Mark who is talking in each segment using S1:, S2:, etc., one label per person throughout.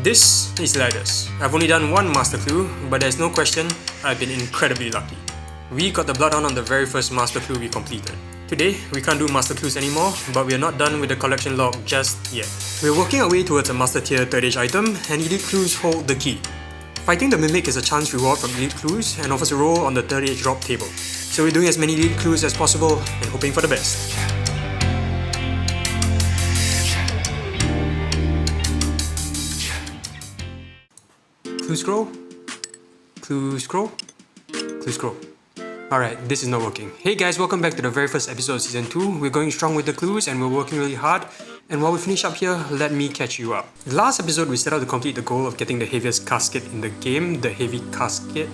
S1: This is Lattice. I've only done one master clue, but there's no question I've been incredibly lucky. We got the bloodhound on the very first master clue we completed. Today, we can't do master clues anymore, but we are not done with the collection log just yet. We're working our way towards a master tier 3rd age item, and elite clues hold the key. Fighting the mimic is a chance reward from elite clues and offers a roll on the 3rd age drop table. So we're doing as many elite clues as possible and hoping for the best. Clue scroll? Clue scroll? Clue scroll. Alright, this is not working. Hey guys, welcome back to the very first episode of Season 2. We're going strong with the clues and we're working really hard. And while we finish up here, let me catch you up. The last episode we set out to complete the goal of getting the heaviest casket in the game, the heavy casket.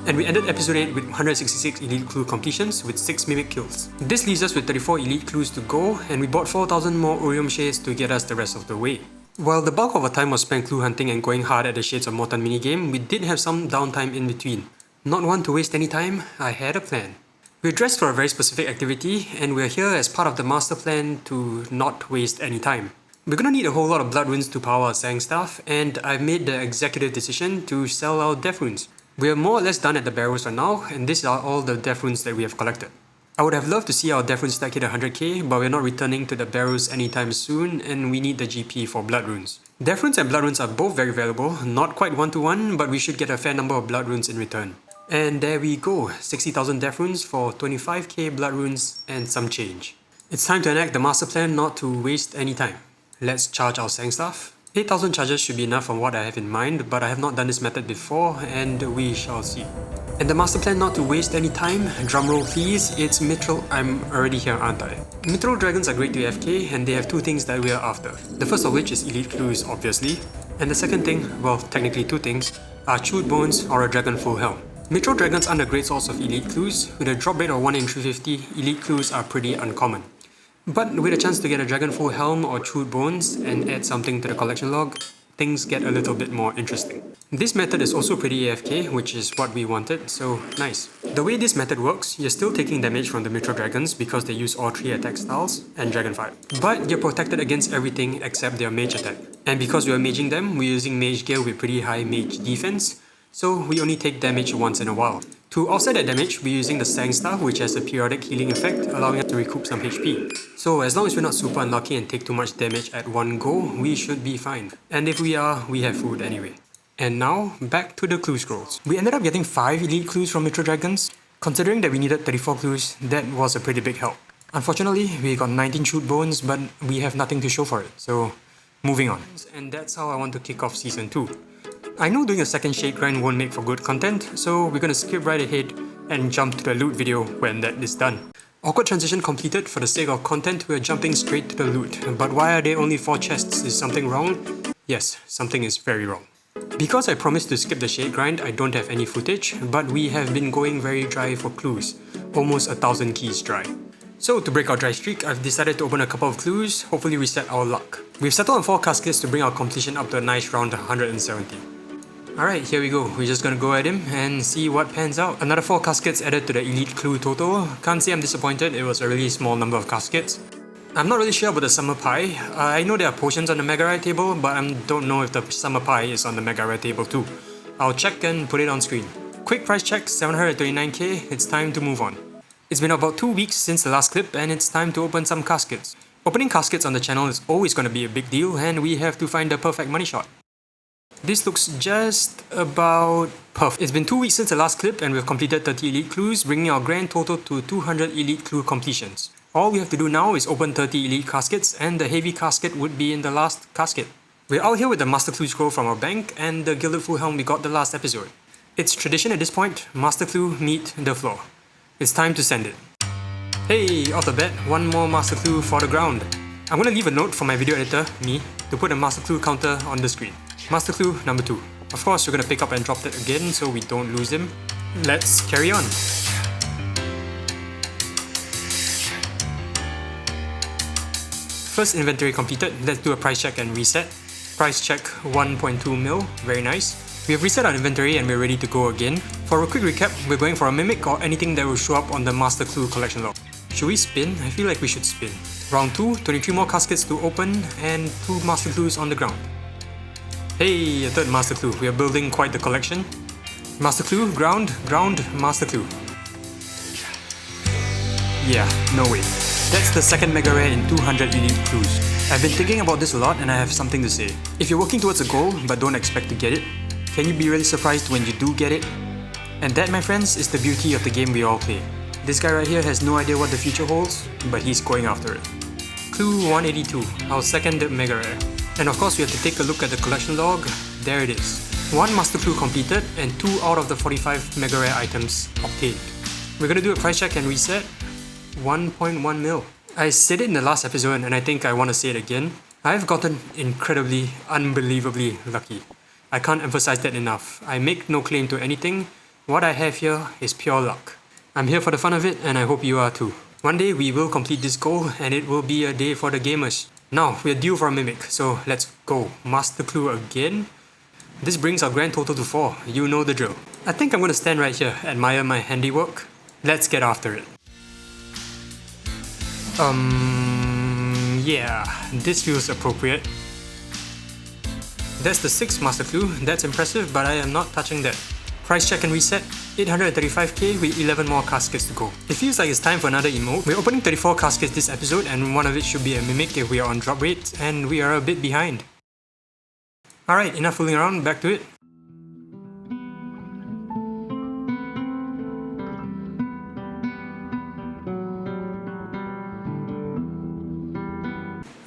S1: And we ended episode 8 with 166 elite clue completions with 6 mimic kills. This leaves us with 34 elite clues to go, and we bought 4,000 more Orium shades to get us the rest of the way. While the bulk of our time was spent clue hunting and going hard at the Shades of Morton minigame, we did have some downtime in between. Not one to waste any time, I had a plan. We're dressed for a very specific activity, and we're here as part of the master plan to not waste any time. We're gonna need a whole lot of blood runes to power our sang staff, and I've made the executive decision to sell our death runes. We're more or less done at the barrows for now, and these are all the death runes that we have collected. I would have loved to see our death rune stack hit 100k, but we're not returning to the barrows anytime soon, and we need the GP for blood runes. Death runes and blood runes are both very valuable, not quite 1-to-1, but we should get a fair number of blood runes in return. And there we go, 60,000 death runes for 25k blood runes and some change. It's time to enact the master plan not to waste any time. Let's charge our sang staff. 8,000 charges should be enough from what I have in mind, but I have not done this method before, and we shall see. And the master plan not to waste any time, drumroll please, it's Mithril. I'm already here, aren't I? Mithril dragons are great to AFK, and they have two things that we are after. The first of which is elite clues, obviously, and the second thing, well technically two things, are chewed bones or a dragon full helm. Mithril dragons aren't a great source of elite clues. With a drop rate of 1 in 350, elite clues are pretty uncommon. But with a chance to get a dragon full helm or chewed bones and add something to the collection log, things get a little bit more interesting. This method is also pretty AFK, which is what we wanted, so nice. The way this method works, you're still taking damage from the Mithril dragons because they use all 3 attack styles and dragon fire. But you're protected against everything except their mage attack. And because we're maging them, we're using mage gear with pretty high mage defense, so we only take damage once in a while. To offset that damage, we're using the Sang Staff, which has a periodic healing effect, allowing us to recoup some HP. So as long as we're not super unlucky and take too much damage at one go, we should be fine. And if we are, we have food anyway. And now, back to the clue scrolls. We ended up getting 5 elite clues from Mithril dragons. Considering that we needed 34 clues, that was a pretty big help. Unfortunately, we got 19 chewed bones, but we have nothing to show for it, so moving on. And that's how I want to kick off Season 2. I know doing a second shade grind won't make for good content, so we're gonna skip right ahead and jump to the loot video when that is done. Awkward transition completed. For the sake of content, we're jumping straight to the loot. But why are there only 4 chests? Is something wrong? Yes, something is very wrong. Because I promised to skip the shade grind, I don't have any footage, but we have been going very dry for clues. Almost 1,000 keys dry. So to break our dry streak, I've decided to open a couple of clues, hopefully reset our luck. We've settled on 4 caskets to bring our completion up to a nice round 170. Alright, here we go. We're just gonna go at him and see what pans out. Another 4 caskets added to the elite clue total. Can't say I'm disappointed, it was a really small number of caskets. I'm not really sure about the summer pie. I know there are potions on the mega rare table, but I don't know if the summer pie is on the mega rare table too. I'll check and put it on screen. Quick price check, 739k, it's time to move on. It's been about 2 weeks since the last clip and it's time to open some caskets. Opening caskets on the channel is always gonna be a big deal and we have to find the perfect money shot. This looks just about perfect. It's been 2 weeks since the last clip and we've completed 30 elite clues, bringing our grand total to 200 elite clue completions. All we have to do now is open 30 elite caskets and the heavy casket would be in the last casket. We're out here with the master clue scroll from our bank and the gilded full helm we got the last episode. It's tradition at this point, master clue meet the floor. It's time to send it. Hey, off the bat, one more master clue for the ground. I'm gonna leave a note for my video editor, me, to put a master clue counter on the screen. Master clue number 2. Of course, we're gonna pick up and drop that again so we don't lose him. Let's carry on. First inventory completed, let's do a price check and reset. Price check 1.2 mil, very nice. We have reset our inventory and we're ready to go again. For a quick recap, we're going for a mimic or anything that will show up on the master clue collection log. Should we spin? I feel like we should spin. Round 2, 23 more caskets to open and 2 master clues on the ground. Hey, a third master clue. We are building quite the collection. Master clue, ground, ground, master clue. Yeah, no way. That's the second mega rare in 200 elite clues. I've been thinking about this a lot and I have something to say. If you're working towards a goal but don't expect to get it, can you be really surprised when you do get it? And that, my friends, is the beauty of the game we all play. This guy right here has no idea what the future holds, but he's going after it. Clue 182, our second mega rare. And of course we have to take a look at the collection log. There it is. 1 master clue completed and 2 out of the 45 mega rare items obtained. We're gonna do a price check and reset. 1.1 mil. I said it in the last episode and I think I want to say it again. I've gotten incredibly, unbelievably lucky. I can't emphasize that enough. I make no claim to anything. What I have here is pure luck. I'm here for the fun of it and I hope you are too. One day we will complete this goal and it will be a day for the gamers. Now, we're due for a mimic, so let's go. Master clue again? This brings our grand total to 4. You know the drill. I think I'm gonna stand right here, admire my handiwork. Let's get after it. Yeah, this feels appropriate. That's the 6th master clue. That's impressive, but I am not touching that. Price check and reset. 835k with 11 more caskets to go. It feels like it's time for another emote. We're opening 34 caskets this episode and one of it should be a mimic if we are on drop rates, and we are a bit behind. Alright, enough fooling around, back to it.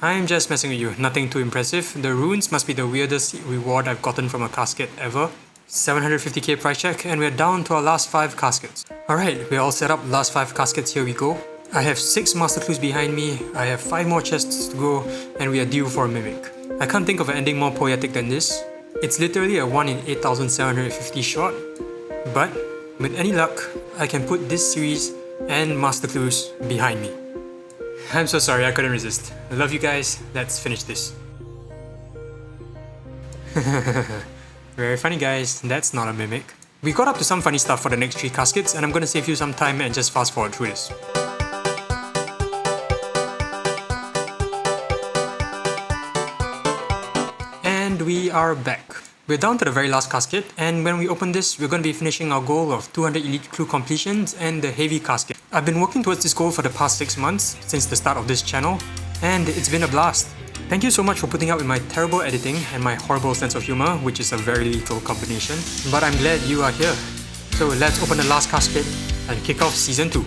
S1: I'm just messing with you, nothing too impressive. The runes must be the weirdest reward I've gotten from a casket ever. 750k price check and we're down to our last 5 caskets. Alright, we're all set up, last 5 caskets, here we go. I have 6 master clues behind me, I have 5 more chests to go, and we are due for a mimic. I can't think of an ending more poetic than this. It's literally a 1 in 8,750 shot, but with any luck, I can put this series and master clues behind me. I'm so sorry, I couldn't resist. I love you guys, let's finish this. Very funny guys, that's not a mimic. We got up to some funny stuff for the next 3 caskets and I'm gonna save you some time and just fast forward through this. And we are back. We're down to the very last casket, and when we open this, we're going to be finishing our goal of 200 elite clue completions and the heavy casket. I've been working towards this goal for the past 6 months, since the start of this channel, and it's been a blast. Thank you so much for putting up with my terrible editing and my horrible sense of humor, which is a very lethal combination, but I'm glad you are here. So let's open the last casket and kick off Season 2.